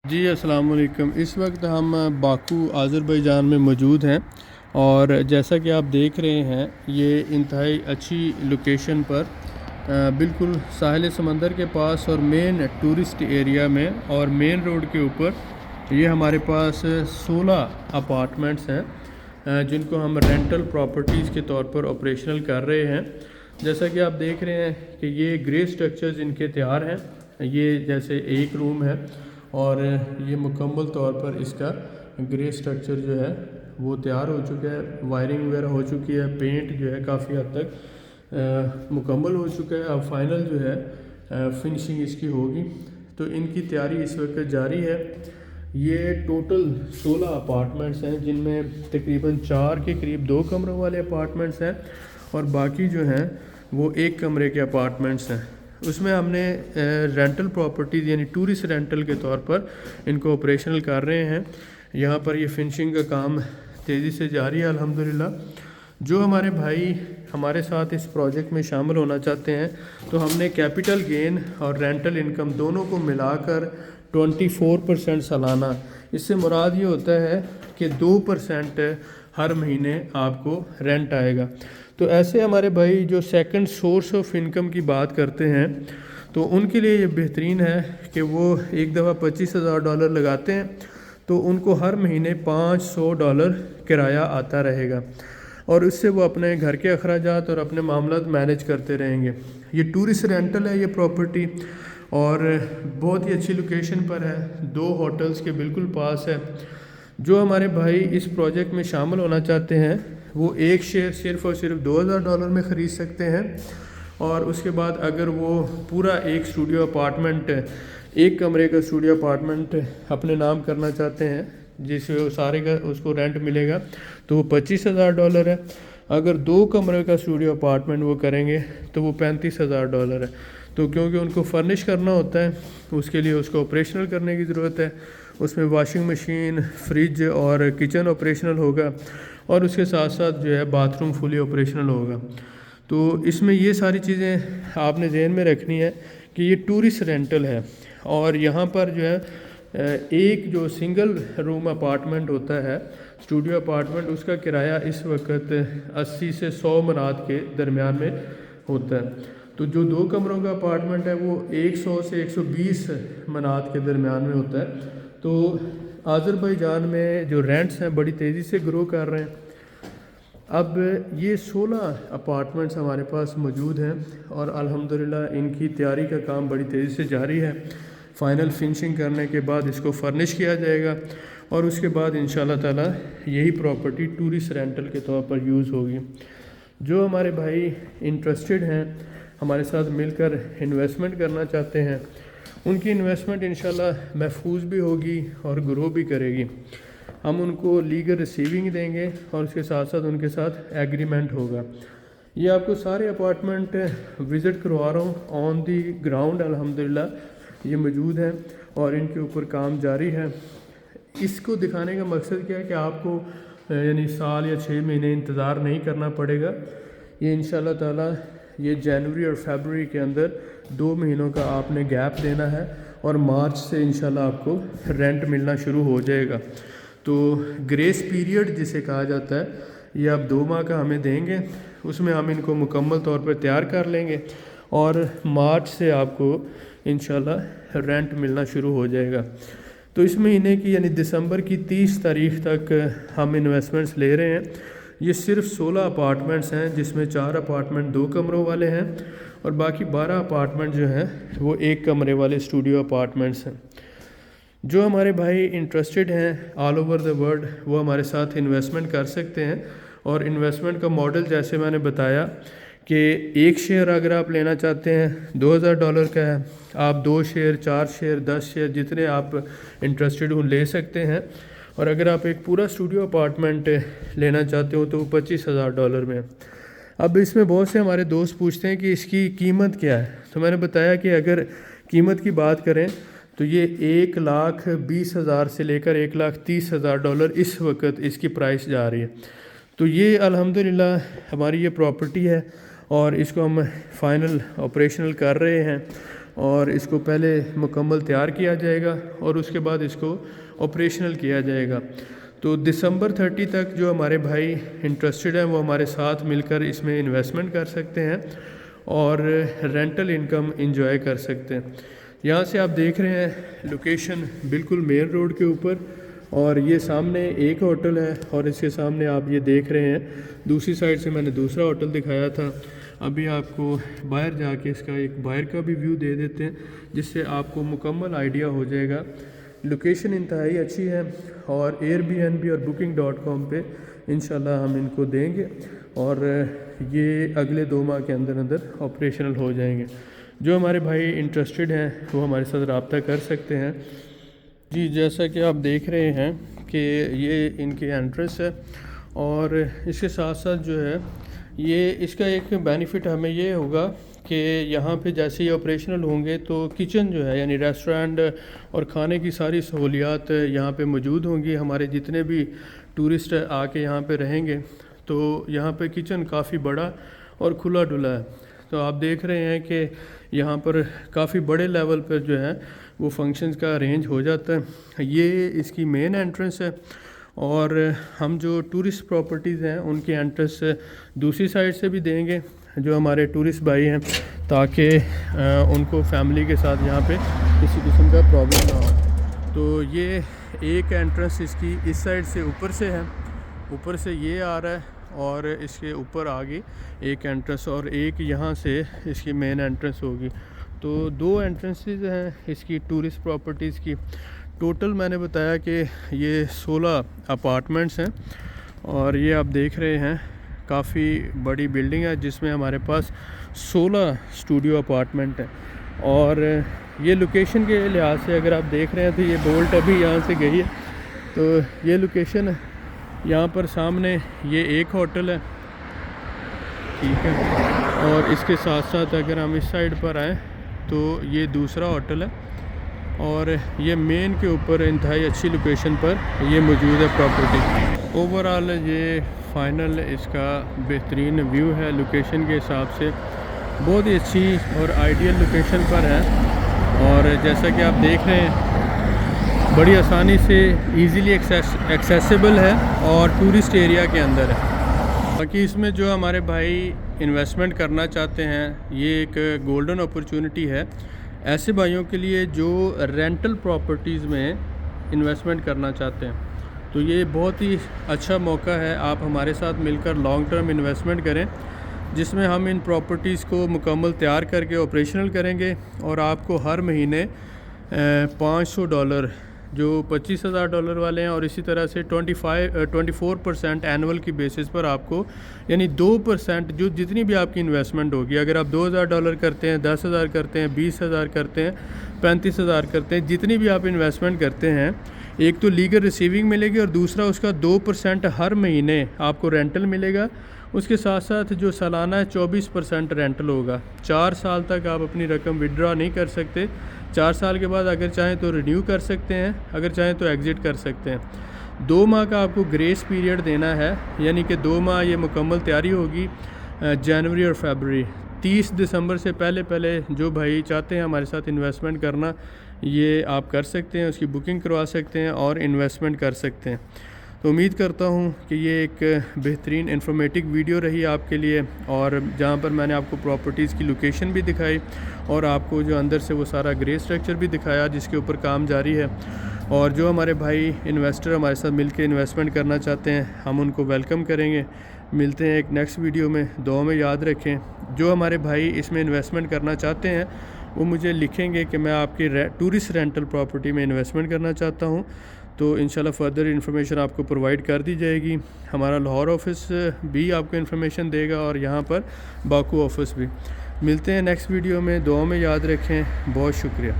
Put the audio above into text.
جی السلام علیکم۔ اس وقت ہم باکو آذربائیجان میں موجود ہیں، اور جیسا کہ آپ دیکھ رہے ہیں یہ انتہائی اچھی لوکیشن پر بالکل ساحل سمندر کے پاس اور مین ٹورسٹ ایریا میں اور مین روڈ کے اوپر یہ ہمارے پاس 16 اپارٹمنٹس ہیں جن کو ہم رینٹل پراپرٹیز کے طور پر آپریشنل کر رہے ہیں۔ جیسا کہ آپ دیکھ رہے ہیں کہ یہ گرے سٹرکچرز ان کے تیار ہیں۔ یہ جیسے ایک روم ہے اور یہ مکمل طور پر اس کا گرے سٹرکچر جو ہے وہ تیار ہو چکا ہے، وائرنگ وغیرہ ہو چکی ہے، پینٹ جو ہے کافی حد تک مکمل ہو چکا ہے۔ اب فائنل جو ہے فنشنگ اس کی ہوگی، تو ان کی تیاری اس وقت جاری ہے۔ یہ ٹوٹل 16 اپارٹمنٹس ہیں جن میں تقریباً 4 کے قریب 2 کمروں والے اپارٹمنٹس ہیں اور باقی جو ہیں وہ 1 کمرے کے اپارٹمنٹس ہیں۔ اس میں ہم نے رینٹل پراپرٹیز یعنی ٹورسٹ رینٹل کے طور پر ان کو آپریشنل کر رہے ہیں۔ یہاں پر یہ فنشنگ کا کام تیزی سے جاری ہے الحمدللہ۔ جو ہمارے بھائی ہمارے ساتھ اس پروجیکٹ میں شامل ہونا چاہتے ہیں تو ہم نے کیپٹل گین اور رینٹل انکم دونوں کو ملا کر 24% سالانہ، اس سے مراد یہ ہوتا ہے کہ 2% ہر مہینے آپ کو رینٹ آئے گا۔ تو ایسے ہمارے بھائی جو سیکنڈ سورس آف انکم کی بات کرتے ہیں تو ان کے لیے یہ بہترین ہے کہ وہ ایک دفعہ $25,000 لگاتے ہیں تو ان کو ہر مہینے $500 کرایہ آتا رہے گا، اور اس سے وہ اپنے گھر کے اخراجات اور اپنے معاملات مینیج کرتے رہیں گے۔ یہ ٹورسٹ رینٹل ہے یہ پراپرٹی، اور بہت ہی اچھی لوکیشن پر ہے، 2 ہوٹلز کے بالکل پاس ہے۔ جو ہمارے بھائی اس پروجیکٹ میں شامل ہونا چاہتے ہیں وہ ایک شیئر صرف اور صرف $2,000 میں خرید سکتے ہیں، اور اس کے بعد اگر وہ پورا ایک اسٹوڈیو اپارٹمنٹ، 1 کمرے کا اسٹوڈیو اپارٹمنٹ اپنے نام کرنا چاہتے ہیں جس سے سارے کا اس کو رینٹ ملے گا تو وہ $25,000 ہے۔ اگر 2 کمرے کا اسٹوڈیو اپارٹمنٹ وہ کریں گے تو وہ $35,000 ہے۔ تو کیونکہ ان کو فرنش کرنا ہوتا ہے، اس کے لیے اس کو آپریشنل کرنے کی ضرورت ہے۔ اس میں واشنگ مشین، فریج اور کچن آپریشنل ہوگا، اور اس کے ساتھ ساتھ جو ہے باتھ روم فلی آپریشنل ہوگا۔ تو اس میں یہ ساری چیزیں آپ نے ذہن میں رکھنی ہے کہ یہ ٹورسٹ رینٹل ہے، اور یہاں پر جو ہے ایک جو سنگل روم اپارٹمنٹ ہوتا ہے اسٹوڈیو اپارٹمنٹ، اس کا کرایہ اس وقت 80 سے 100 منات کے درمیان میں ہوتا ہے۔ تو جو 2 کمروں کا اپارٹمنٹ ہے وہ 100 سے 120 منات کے درمیان میں ہوتا ہے۔ تو آذربائیجان میں جو رینٹس ہیں بڑی تیزی سے گرو کر رہے ہیں۔ اب یہ 16 اپارٹمنٹس ہمارے پاس موجود ہیں، اور الحمدللہ ان کی تیاری کا کام بڑی تیزی سے جاری ہے۔ فائنل فنشنگ کرنے کے بعد اس کو فرنش کیا جائے گا، اور اس کے بعد انشاءاللہ تعالی یہی پراپرٹی ٹورسٹ رینٹل کے طور پر یوز ہوگی۔ جو ہمارے بھائی انٹرسٹڈ ہیں، ہمارے ساتھ مل کر انویسٹمنٹ کرنا چاہتے ہیں، ان کی انویسٹمنٹ انشاءاللہ محفوظ بھی ہوگی اور گرو بھی کرے گی۔ ہم ان کو لیگل ریسیونگ دیں گے، اور اس کے ساتھ ساتھ ان کے ساتھ ایگریمنٹ ہوگا۔ یہ آپ کو سارے اپارٹمنٹ وزٹ کروا رہا ہوں آن دی گراؤنڈ، الحمدللہ یہ موجود ہیں اور ان کے اوپر کام جاری ہے۔ اس کو دکھانے کا مقصد کیا ہے کہ آپ کو یعنی سال یا 6 مہینے انتظار نہیں کرنا پڑے گا۔ یہ انشاءاللہ تعالی یہ جنوری اور فیبروری کے اندر 2 مہینوں کا آپ نے گیپ دینا ہے، اور مارچ سے انشاءاللہ آپ کو رینٹ ملنا شروع ہو جائے گا۔ تو گریس پیریڈ جسے کہا جاتا ہے، یہ آپ 2 ماہ کا ہمیں دیں گے، اس میں ہم ان کو مکمل طور پر تیار کر لیں گے، اور مارچ سے آپ کو انشاءاللہ رینٹ ملنا شروع ہو جائے گا۔ تو اس مہینے کی یعنی دسمبر کی 30 تاریخ تک ہم انویسٹمنٹس لے رہے ہیں۔ یہ صرف 16 اپارٹمنٹس ہیں جس میں 4 اپارٹمنٹ 2 کمروں والے ہیں، اور باقی 12 اپارٹمنٹ جو ہیں وہ 1 کمرے والے اسٹوڈیو اپارٹمنٹس ہیں۔ جو ہمارے بھائی انٹرسٹڈ ہیں آل اوور دا ورلڈ وہ ہمارے ساتھ انویسٹمنٹ کر سکتے ہیں، اور انویسٹمنٹ کا ماڈل جیسے میں نے بتایا کہ 1 شیئر اگر آپ لینا چاہتے ہیں $2,000 کا ہے، آپ 2 شیئر، 4 شیئر، 10 شیئر جتنے آپ انٹرسٹڈ ہوں لے سکتے ہیں، اور اگر آپ ایک پورا اسٹوڈیو اپارٹمنٹ لینا چاہتے ہو تو وہ $25,000 میں ہے۔ اب اس میں بہت سے ہمارے دوست پوچھتے ہیں کہ اس کی قیمت کیا ہے، تو میں نے بتایا کہ اگر قیمت کی بات کریں تو یہ 1,20,000 سے لے کر $1,30,000 اس وقت اس کی پرائس جا رہی ہے۔ تو یہ الحمدللہ ہماری یہ پراپرٹی ہے، اور اس کو ہم فائنل آپریشنل کر رہے ہیں، اور اس کو پہلے مکمل تیار کیا جائے گا اور اس کے بعد اس کو آپریشنل کیا جائے گا. تو دسمبر 30 تک جو ہمارے بھائی انٹرسٹڈ ہیں وہ ہمارے ساتھ مل کر اس میں انویسٹمنٹ کر سکتے ہیں اور رینٹل انکم انجوائے کر سکتے ہیں. یہاں سے آپ دیکھ رہے ہیں لوکیشن بالکل مین روڈ کے اوپر، اور یہ سامنے ایک ہوٹل ہے اور اس کے سامنے آپ یہ دیکھ رہے ہیں دوسری سائڈ سے میں نے دوسرا ہوٹل دکھایا تھا. ابھی آپ کو باہر جا کے اس کا ایک باہر کا بھی ویو دے دیتے ہیں جس سے آپ کو مکمل آئیڈیا ہو جائے گا. لوکیشن انتہائی اچھی ہے اور Airbnb اور Booking.com پہ انشاءاللہ ہم ان کو دیں گے اور یہ اگلے 2 ماہ کے اندر آپریشنل ہو جائیں گے. جو ہمارے بھائی انٹرسٹڈ ہیں وہ ہمارے ساتھ رابطہ کر سکتے ہیں. جی جیسا کہ آپ دیکھ رہے ہیں کہ یہ ان کی انٹرس ہے، اور اس کے ساتھ ساتھ جو ہے یہ اس کا ایک بینیفٹ ہمیں یہ ہوگا کہ یہاں پہ جیسے ہی آپریشنل ہوں گے تو کچن جو ہے یعنی ریسٹورینٹ اور کھانے کی ساری سہولیات یہاں پہ موجود ہوں گی. ہمارے جتنے بھی ٹورسٹ آ کے یہاں پہ رہیں گے تو یہاں پہ کچن کافی بڑا اور کھلا ڈلا ہے. تو آپ دیکھ رہے ہیں کہ یہاں پر کافی بڑے لیول پر جو ہے وہ فنکشنز کا ارینج ہو جاتا ہے. یہ اس کی مین انٹرنس ہے، اور ہم جو ٹورسٹ پراپرٹیز ہیں ان کی انٹرنس دوسری سائڈ سے بھی دیں گے جو ہمارے ٹورسٹ بھائی ہیں، تاکہ ان کو فیملی کے ساتھ یہاں پہ کسی قسم کا پرابلم نہ ہو. تو یہ ایک انٹرنس اس کی اس سائڈ سے اوپر سے ہے، اوپر سے یہ آ رہا ہے، اور اس کے اوپر آگے ایک انٹرنس اور ایک یہاں سے اس کی مین انٹرنس ہوگی. تو 2 انٹرنسز ہیں اس کی ٹورسٹ پراپرٹیز کی. ٹوٹل میں نے بتایا کہ یہ 16 اپارٹمنٹس ہیں، اور یہ آپ دیکھ رہے ہیں کافی بڑی بلڈنگ ہے جس میں ہمارے پاس 16 اسٹوڈیو اپارٹمنٹ ہیں. اور یہ لوکیشن کے لحاظ سے اگر آپ دیکھ رہے ہیں تو یہ بولٹ ابھی یہاں سے گئی ہے. تو یہ لوکیشن یہاں پر سامنے یہ ایک ہوٹل ہے، ٹھیک ہے، اور اس کے ساتھ ساتھ اگر ہم اس سائڈ پر آئیں تو یہ دوسرا ہوٹل ہے، اور یہ مین کے اوپر انتہائی اچھی لوکیشن پر یہ موجود ہے پراپرٹی. اوورآل یہ فائنل اس کا بہترین ویو ہے لوکیشن کے حساب سے، بہت ہی اچھی اور آئیڈیل لوکیشن پر ہے. اور جیسا کہ آپ دیکھ رہے ہیں بڑی آسانی سے ایزیلی ایکسیسیبل ہے اور ٹورسٹ ایریا کے اندر ہے. باقی اس میں جو ہمارے بھائی انویسٹمنٹ کرنا چاہتے ہیں یہ ایک گولڈن اپرچونٹی ہے ایسے بھائیوں کے لیے جو رینٹل پراپرٹیز میں انویسٹمنٹ کرنا چاہتے ہیں. تو یہ بہت ہی اچھا موقع ہے، آپ ہمارے ساتھ مل کر لانگ ٹرم انویسٹمنٹ کریں جس میں ہم ان پراپرٹیز کو مکمل تیار کر کے آپریشنل کریں گے، اور آپ کو ہر مہینے $500 جو $25,000 والے ہیں، اور اسی طرح سے 24% اینول کی بیسس پر آپ کو یعنی 2% جو جتنی بھی آپ کی انویسٹمنٹ ہوگی، اگر آپ $2,000 کرتے ہیں، 10,000 کرتے ہیں، 20,000 کرتے ہیں، 35,000 کرتے ہیں، جتنی بھی آپ انویسٹمنٹ کرتے ہیں، ایک تو لیگل ریسیونگ ملے گی اور دوسرا اس کا 2% ہر مہینے آپ کو رینٹل ملے گا. اس کے ساتھ ساتھ جو سالانہ 24% رینٹل ہوگا. 4 سال تک آپ اپنی رقم وڈرا نہیں کر سکتے. 4 سال کے بعد اگر چاہیں تو رینیو کر سکتے ہیں، اگر چاہیں تو ایگزٹ کر سکتے ہیں. 2 ماہ کا آپ کو گریس پیریڈ دینا ہے، یعنی کہ 2 ماہ یہ مکمل تیاری ہوگی جنوری اور فیبرری. 30 دسمبر سے پہلے جو بھائی چاہتے ہیں ہمارے ساتھ انویسٹمنٹ کرنا یہ آپ کر سکتے ہیں، اس کی بکنگ کروا سکتے ہیں اور انویسٹمنٹ کر سکتے ہیں. تو امید کرتا ہوں کہ یہ ایک بہترین انفارمیٹک ویڈیو رہی آپ کے لیے، اور جہاں پر میں نے آپ کو پراپرٹیز کی لوکیشن بھی دکھائی اور آپ کو جو اندر سے وہ سارا گرے اسٹرکچر بھی دکھایا جس کے اوپر کام جاری ہے. اور جو ہمارے بھائی انویسٹر ہمارے ساتھ مل کے انویسٹمنٹ کرنا چاہتے ہیں ہم ان کو ویلکم کریں گے. ملتے ہیں ایک نیکسٹ ویڈیو میں. دعا میں یاد رکھیں. جو ہمارے بھائی اس میں انویسٹمنٹ کرنا چاہتے ہیں وہ مجھے لکھیں گے کہ میں آپ کی ٹورسٹ رینٹل پراپرٹی میں انویسٹمنٹ کرنا چاہتا ہوں، تو انشاءاللہ فردر انفارمیشن آپ کو پرووائڈ کر دی جائے گی. ہمارا لاہور آفس بھی آپ کو انفارمیشن دے گا اور یہاں پر باکو آفس بھی. ملتے ہیں نیکسٹ ویڈیو میں. دعا میں یاد رکھیں. بہت شکریہ.